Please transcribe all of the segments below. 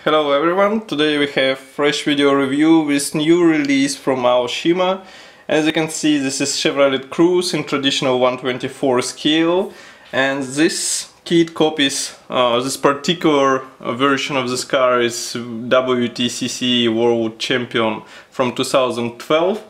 Hello everyone, today we have fresh video review with new release from Aoshima. As you can see, this is Chevrolet Cruze in traditional 1/24 scale, and this kit copies this particular version of this car is WTCC World Champion from 2012.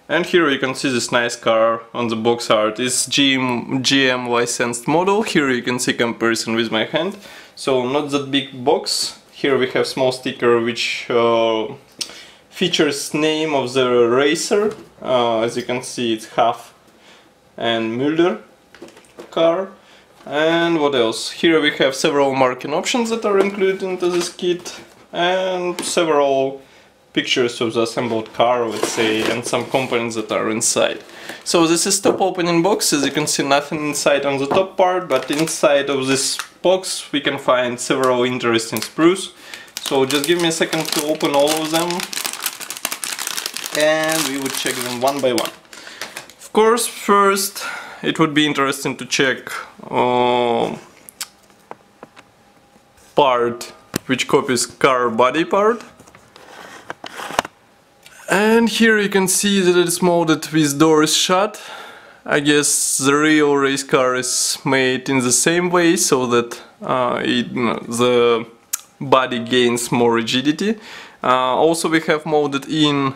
And here you can see this nice car on the box art. It's GM licensed model. Here you can see comparison with my hand. So not that big box. Here we have small sticker which features name of the racer. As you can see, it's Huff and Mulder car. And what else? Here we have several marking options that are included into this kit, and several pictures of the assembled car, let's say, and some components that are inside. So this is top opening box. As you can see, nothing inside on the top part, but inside of this box we can find several interesting sprues. So just give me a second to open all of them and we would check them one by one. Of course, first it would be interesting to check part which copies car body part. And here you can see that it's molded with doors shut. I guess the real race car is made in the same way, so that the body gains more rigidity. Also we have molded in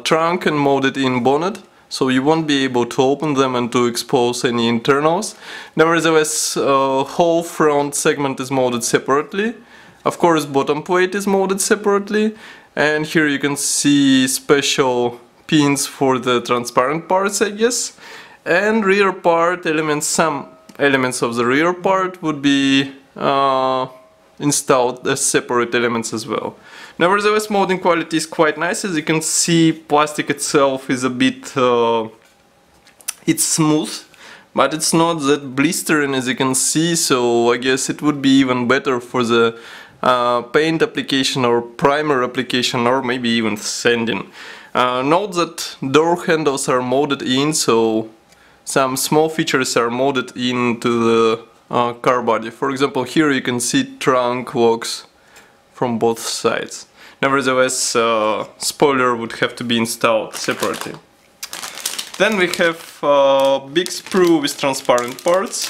trunk and molded in bonnet, so you won't be able to open them and to expose any internals. Nevertheless, whole front segment is molded separately. Of course, bottom plate is molded separately. And here you can see special pins for the transparent parts, I guess. And rear part elements, some elements of the rear part would be installed as separate elements as well. Nevertheless, molding quality is quite nice. As you can see, plastic itself is a bit... it's smooth, but it's not that blistering as you can see, so I guess it would be even better for the paint application or primer application, or maybe even sanding. Note that door handles are molded in, so some small features are molded into the car body. For example, here you can see trunk locks from both sides. Nevertheless, spoiler would have to be installed separately. Then we have big sprue with transparent parts.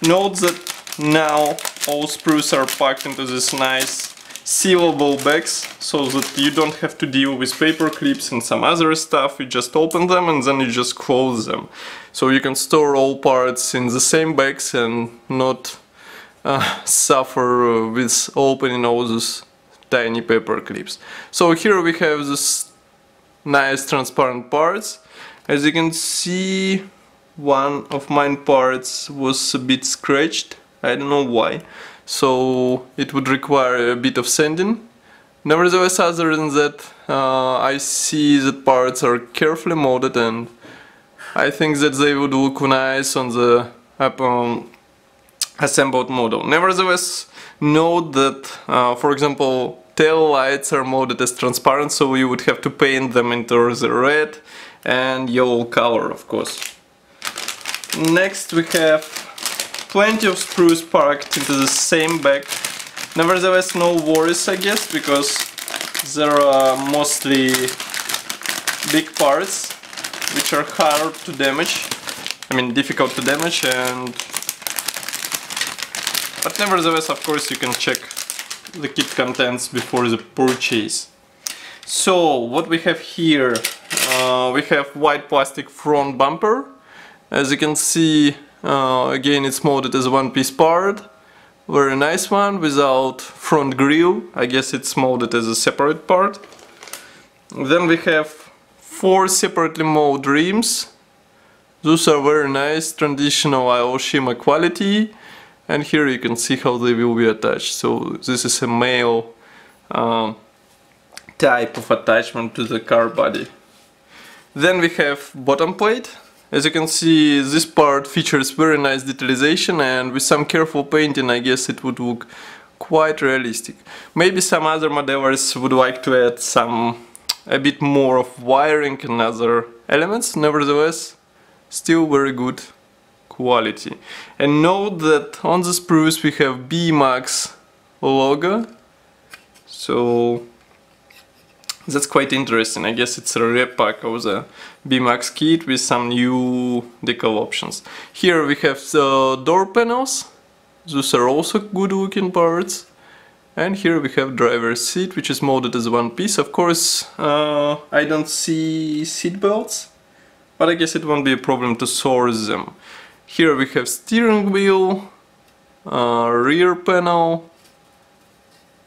Note that now all sprues are packed into this nice sealable bags, so that you don't have to deal with paper clips and some other stuff. You just open them and then you just close them. So you can store all parts in the same bags and not suffer with opening all those tiny paper clips. So here we have this nice transparent parts. As you can see, one of mine parts was a bit scratched. I don't know why, so it would require a bit of sanding. Nevertheless, other than that, I see that parts are carefully molded, and I think that they would look nice on the assembled model. Nevertheless, note that, for example, tail lights are molded as transparent, so you would have to paint them into the red and yellow color, of course. Next we have plenty of sprues packed into the same bag. Nevertheless, no worries, I guess, because there are mostly big parts which are hard to damage. I mean, difficult to damage, but nevertheless, of course, you can check the kit contents before the purchase. So, what we have here, we have white plastic front bumper. As you can see, again, it's molded as a one-piece part. Very nice one, without front grille. I guess it's molded as a separate part. Then we have 4 separately molded rims. Those are very nice, traditional Aoshima quality. And here you can see how they will be attached. So this is a male type of attachment to the car body. Then we have bottom plate. As you can see, this part features very nice detalization, and with some careful painting I guess it would look quite realistic. Maybe some other modelers would like to add a bit more of wiring and other elements. Nevertheless, still very good quality. And note that on the sprues we have Beemax logo, So that's quite interesting. I guess it's a repack of the Beemax kit with some new decal options. Here we have the door panels. Those are also good looking parts. And here we have driver's seat, which is molded as one piece. Of course, I don't see seat belts, but I guess it won't be a problem to source them. Here we have steering wheel, rear panel,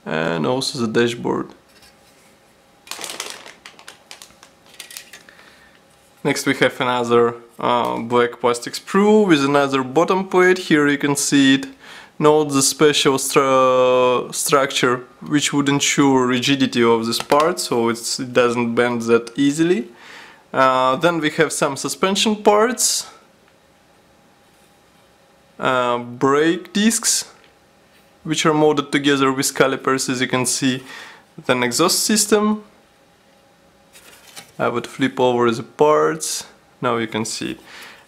and also the dashboard. Next we have another black plastic sprue with another bottom plate. Here you can see it. Note the special structure which would ensure rigidity of this part, so it doesn't bend that easily. Then we have some suspension parts, brake discs which are molded together with calipers, as you can see. Then exhaust system. I would flip over the parts, now you can see it.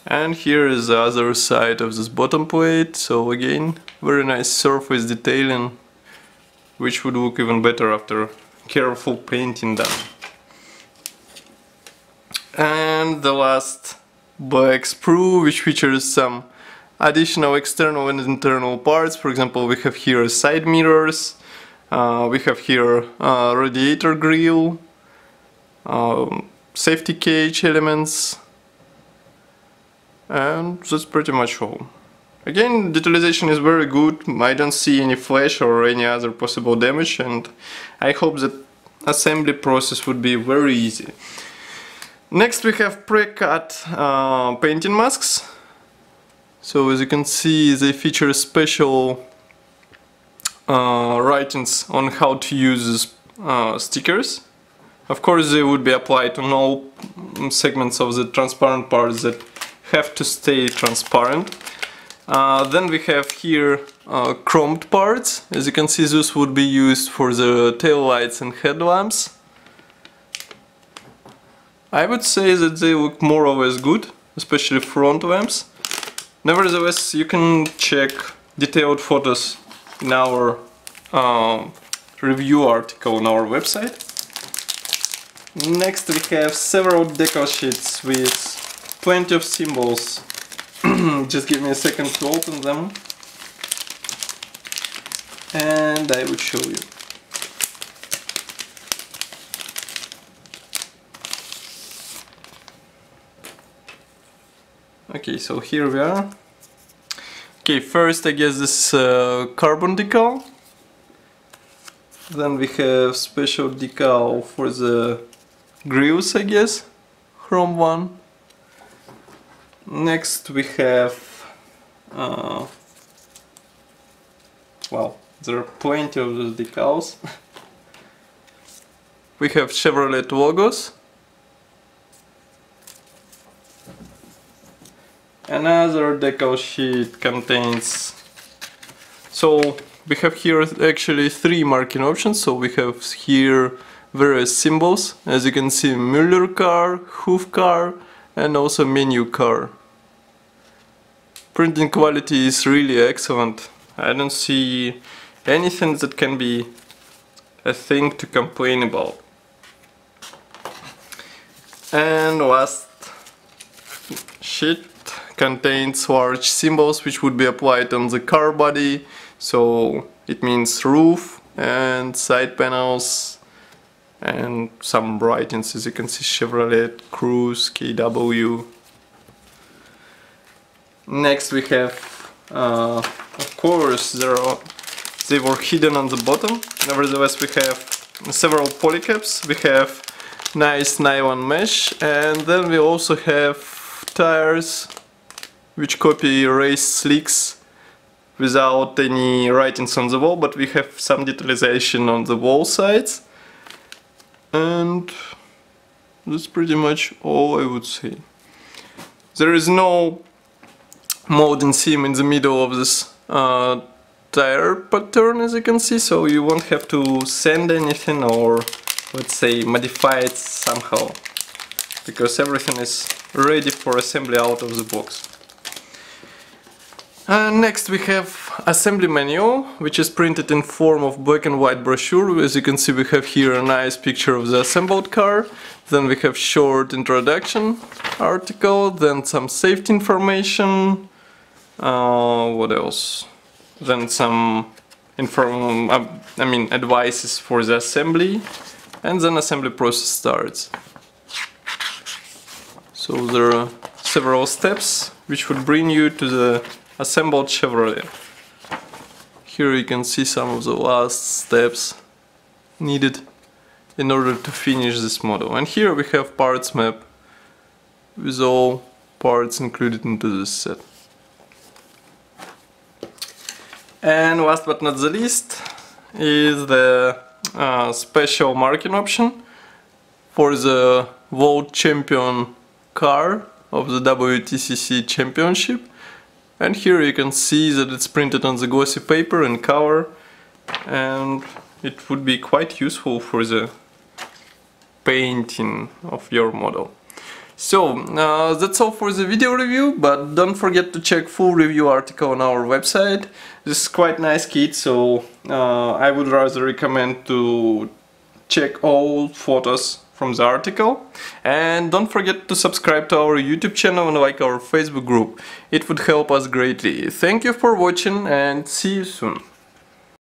And here is the other side of this bottom plate, so again, very nice surface detailing, which would look even better after careful painting done. And the last black sprue, which features some additional external and internal parts. For example, we have here side mirrors, we have here radiator grille, safety cage elements, and that's pretty much all. Again, detailing is very good. I don't see any flash or any other possible damage, and I hope that assembly process would be very easy. Next we have pre-cut painting masks. So as you can see, they feature special writings on how to use these stickers. Of course, they would be applied on all segments of the transparent parts that have to stay transparent. Then we have here chromed parts. As you can see, those would be used for the tail lights and headlamps. I would say that they look more or less good, especially front lamps. Nevertheless, you can check detailed photos in our review article on our website. Next we have several decal sheets with plenty of symbols. Just give me a second to open them and I will show you. Okay, so here we are. Okay, first I guess this carbon decal. Then we have special decal for the grills, I guess, chrome one. Next we have, well, there are plenty of those decals. We have Chevrolet logos. Another decal sheet contains, so we have here actually 3 marking options. So we have here various symbols, as you can see, Muller car, hoof car, and also menu car. Printing quality is really excellent. I don't see anything that can be a thing to complain about. And last sheet contains large symbols which would be applied on the car body, so it means roof and side panels and some writings, as you can see, Chevrolet, Cruze, KW. Next we have, of course, they were hidden on the bottom. Nevertheless, we have several polycaps, we have nice nylon mesh, and then we also have tires which copy race slicks without any writings on the wall, but we have some detalization on the wall sides. And that's pretty much all I would say. There is no molding seam in the middle of this tire pattern, as you can see, so you won't have to sand anything or, let's say, modify it somehow, because everything is ready for assembly out of the box. Next we have assembly manual, which is printed in form of black and white brochure. As you can see, we have here a nice picture of the assembled car. Then we have short introduction article, then some safety information. What else? Then some advices for the assembly, and then assembly process starts. So there are several steps which would bring you to the assembled Chevrolet. Here you can see some of the last steps needed in order to finish this model. And here we have parts map with all parts included into this set. And last but not the least is the special marking option for the world champion car of the WTCC championship. And here you can see that it's printed on the glossy paper in color, and it would be quite useful for the painting of your model. So that's all for the video review, but don't forget to check full review article on our website. This is quite nice kit, so I would rather recommend to check all photos from the article. And don't forget to subscribe to our YouTube channel and like our Facebook group. It would help us greatly. Thank you for watching and see you soon.